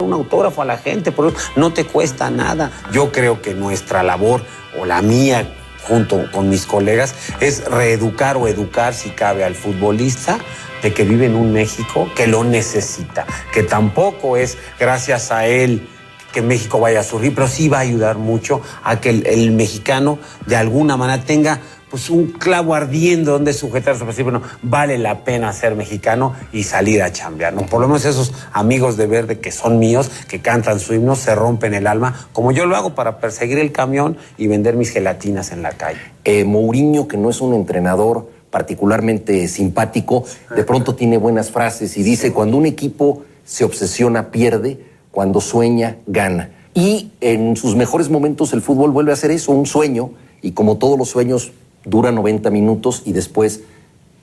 un autógrafo a la gente, por eso no te cuesta nada. Yo creo que nuestra labor, o la mía, junto con mis colegas, es reeducar o educar, si cabe, al futbolista de que vive en un México que lo necesita, que tampoco es gracias a él que México vaya a surgir, pero sí va a ayudar mucho a que el mexicano de alguna manera tenga pues un clavo ardiendo donde sujetarse, para decir, bueno, vale la pena ser mexicano y salir a chambear, ¿no? Por lo menos esos amigos de verde que son míos, que cantan su himno, se rompen el alma, como yo lo hago para perseguir el camión y vender mis gelatinas en la calle. Mourinho, que no es un entrenador particularmente simpático, de pronto tiene buenas frases y dice, cuando un equipo se obsesiona, pierde, cuando sueña, gana. Y en sus mejores momentos el fútbol vuelve a ser eso, un sueño, y como todos los sueños, dura 90 minutos y después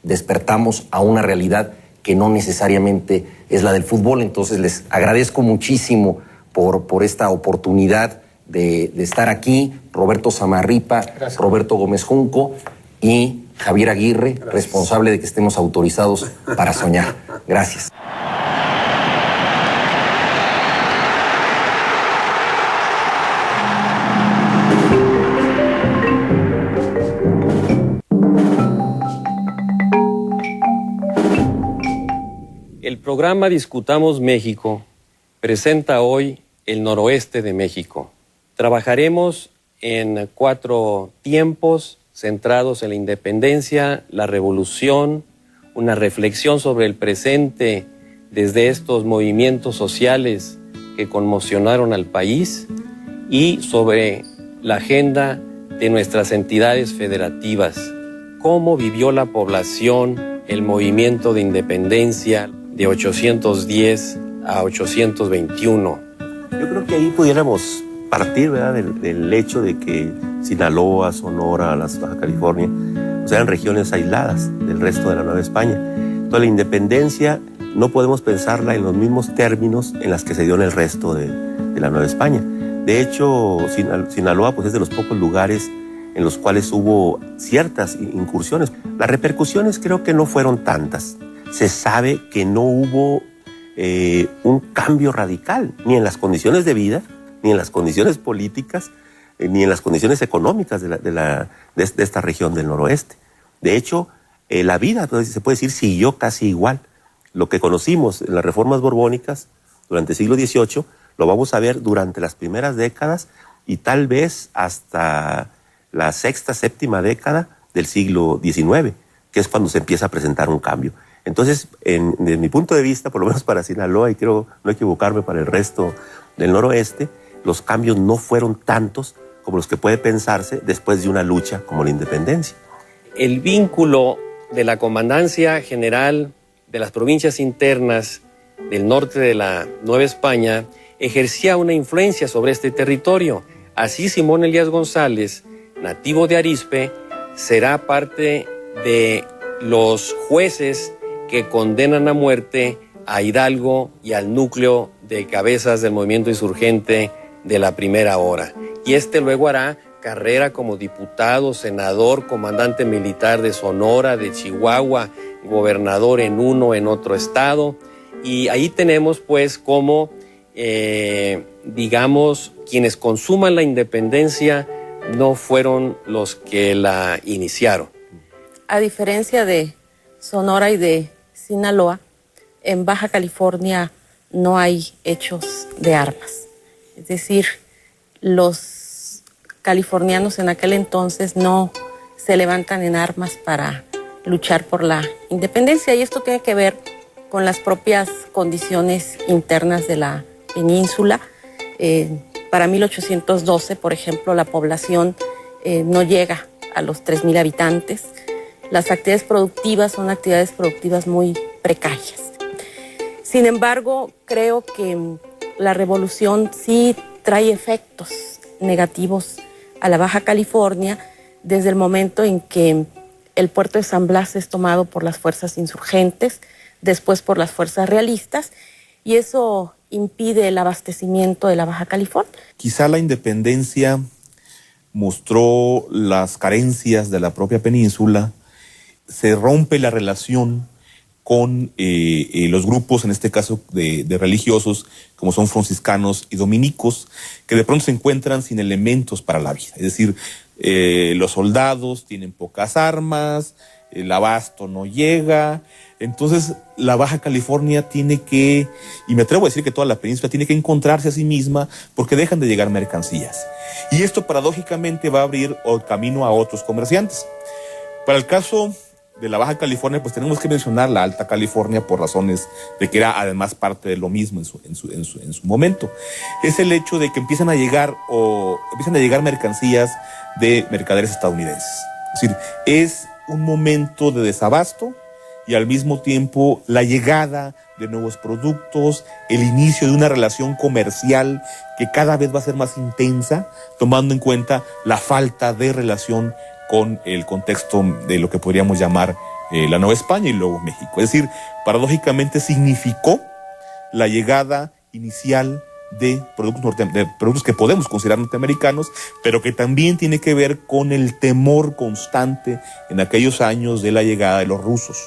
despertamos a una realidad que no necesariamente es la del fútbol. Entonces les agradezco muchísimo por esta oportunidad de estar aquí. Roberto Samarripa, gracias. Roberto Gómez Junco y Javier Aguirre, gracias. Responsable de que estemos autorizados para soñar. Gracias. El programa Discutamos México presenta hoy el noroeste de México. Trabajaremos en 4 tiempos centrados en la independencia, la revolución, una reflexión sobre el presente desde estos movimientos sociales que conmocionaron al país y sobre la agenda de nuestras entidades federativas. Cómo vivió la población el movimiento de independencia de 810 a 821. Yo creo que ahí pudiéramos partir, ¿verdad?, del hecho de que Sinaloa, Sonora, Baja California, pues eran regiones aisladas del resto de la Nueva España. Entonces la independencia no podemos pensarla en los mismos términos en las que se dio en el resto de la Nueva España. De hecho, Sinaloa pues es de los pocos lugares en los cuales hubo ciertas incursiones. Las repercusiones creo que no fueron tantas. Se sabe que no hubo un cambio radical, ni en las condiciones de vida, ni en las condiciones políticas, ni en las condiciones económicas de esta región del noroeste. De hecho, la vida, se puede decir, siguió casi igual. Lo que conocimos en las reformas borbónicas durante el siglo XVIII, lo vamos a ver durante las primeras décadas y tal vez hasta la sexta, séptima década del siglo XIX, que es cuando se empieza a presentar un cambio. Entonces, desde mi punto de vista, por lo menos para Sinaloa, y creo no equivocarme para el resto del noroeste, los cambios no fueron tantos como los que puede pensarse después de una lucha como la independencia. El vínculo de la Comandancia General de las provincias internas del norte de la Nueva España ejercía una influencia sobre este territorio. Así Simón Elías González, nativo de Arizpe, será parte de los jueces que condenan a muerte a Hidalgo y al núcleo de cabezas del movimiento insurgente de la primera hora. Y luego hará carrera como diputado, senador, comandante militar de Sonora, de Chihuahua, gobernador en otro estado. Y ahí tenemos pues como, digamos, quienes consuman la independencia no fueron los que la iniciaron. A diferencia de Sonora y de Sinaloa, en Baja California no hay hechos de armas. Es decir, los californianos en aquel entonces no se levantan en armas para luchar por la independencia, y esto tiene que ver con las propias condiciones internas de la península. Para 1812, por ejemplo, la población no llega a los 3,000 habitantes. Las actividades productivas son actividades productivas muy precarias. Sin embargo, creo que la revolución sí trae efectos negativos a la Baja California desde el momento en que el puerto de San Blas es tomado por las fuerzas insurgentes, después por las fuerzas realistas, y eso impide el abastecimiento de la Baja California. Quizá la independencia mostró las carencias de la propia península, se rompe la relación con los grupos, en este caso de religiosos, como son franciscanos y dominicos, que de pronto se encuentran sin elementos para la vida. Es decir, los soldados tienen pocas armas, el abasto no llega. Entonces la Baja California tiene que, y me atrevo a decir que toda la península tiene que encontrarse a sí misma porque dejan de llegar mercancías. Y esto paradójicamente va a abrir camino a otros comerciantes. Para el caso de la Baja California, pues tenemos que mencionar la Alta California por razones de que era además parte de lo mismo en su momento. Es el hecho de que empiezan a llegar mercancías de mercaderes estadounidenses. Es decir, es un momento de desabasto y al mismo tiempo la llegada de nuevos productos, el inicio de una relación comercial que cada vez va a ser más intensa, tomando en cuenta la falta de relación con el contexto de lo que podríamos llamar la Nueva España y luego México. Es decir, paradójicamente significó la llegada inicial de productos que podemos considerar norteamericanos, pero que también tiene que ver con el temor constante en aquellos años de la llegada de los rusos.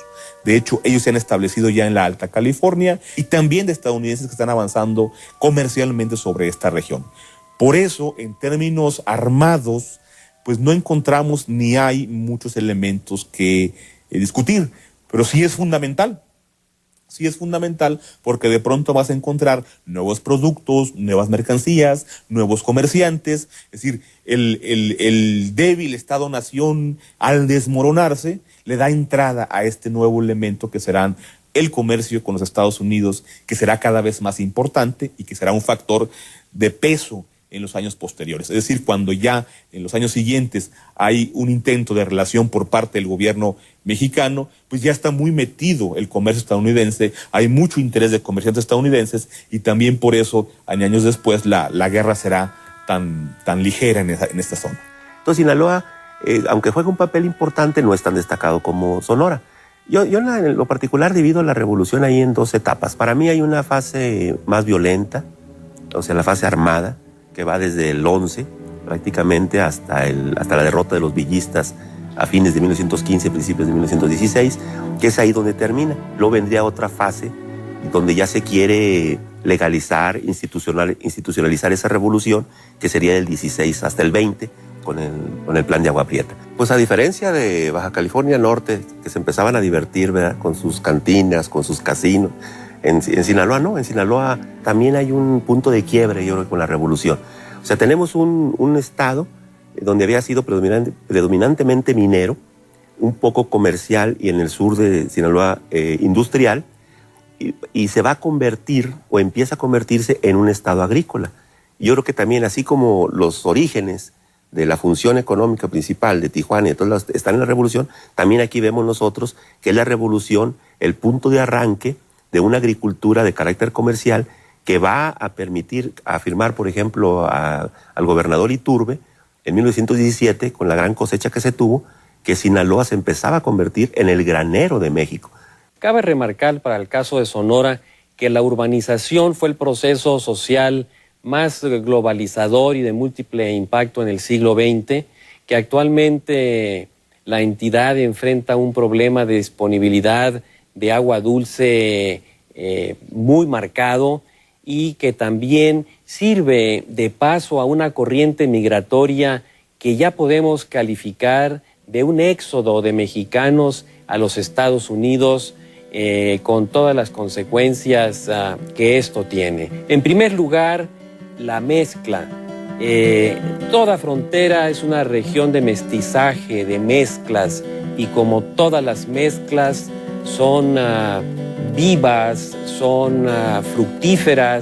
De hecho, ellos se han establecido ya en la Alta California y también de estadounidenses que están avanzando comercialmente sobre esta región. Por eso, en términos armados, pues no encontramos ni hay muchos elementos que discutir, pero sí es fundamental. Sí es fundamental porque de pronto vas a encontrar nuevos productos, nuevas mercancías, nuevos comerciantes. Es decir, el débil Estado-nación al desmoronarse le da entrada a este nuevo elemento que serán el comercio con los Estados Unidos, que será cada vez más importante y que será un factor de peso en los años posteriores. Es decir, cuando ya en los años siguientes hay un intento de relación por parte del gobierno mexicano, pues ya está muy metido el comercio estadounidense, hay mucho interés de comerciantes estadounidenses y también por eso, años después, la guerra será tan ligera en esta zona. Entonces, Sinaloa, aunque juega un papel importante, no es tan destacado como Sonora. Yo en lo particular divido la revolución ahí en dos etapas. Para mí hay una fase más violenta, o sea, la fase armada, que va desde el 11 prácticamente hasta la derrota de los villistas a fines de 1915, principios de 1916, que es ahí donde termina. Luego vendría otra fase donde ya se quiere legalizar, institucionalizar esa revolución, que sería del 16 hasta el 20, con el plan de Agua Prieta. Pues a diferencia de Baja California Norte, que se empezaban a divertir, ¿verdad?, con sus cantinas, con sus casinos, en Sinaloa no, en Sinaloa también hay un punto de quiebre, yo creo, con la revolución. O sea, tenemos un estado donde había sido predominantemente minero, un poco comercial y en el sur de Sinaloa industrial, y se va a convertir o empieza a convertirse en un estado agrícola. Yo creo que también, así como los orígenes de la función económica principal de Tijuana y de todos los están en la revolución, también aquí vemos nosotros que es la revolución el punto de arranque de una agricultura de carácter comercial que va a permitir afirmar, por ejemplo, al gobernador Iturbe, en 1917, con la gran cosecha que se tuvo, que Sinaloa se empezaba a convertir en el granero de México. Cabe remarcar para el caso de Sonora que la urbanización fue el proceso social más globalizador y de múltiple impacto en el siglo XX, que actualmente la entidad enfrenta un problema de disponibilidad de agua dulce muy marcado y que también sirve de paso a una corriente migratoria que ya podemos calificar de un éxodo de mexicanos a los Estados Unidos con todas las consecuencias que esto tiene. En primer lugar, la mezcla. Toda frontera es una región de mestizaje, de mezclas, y como todas las mezclas son vivas, son fructíferas.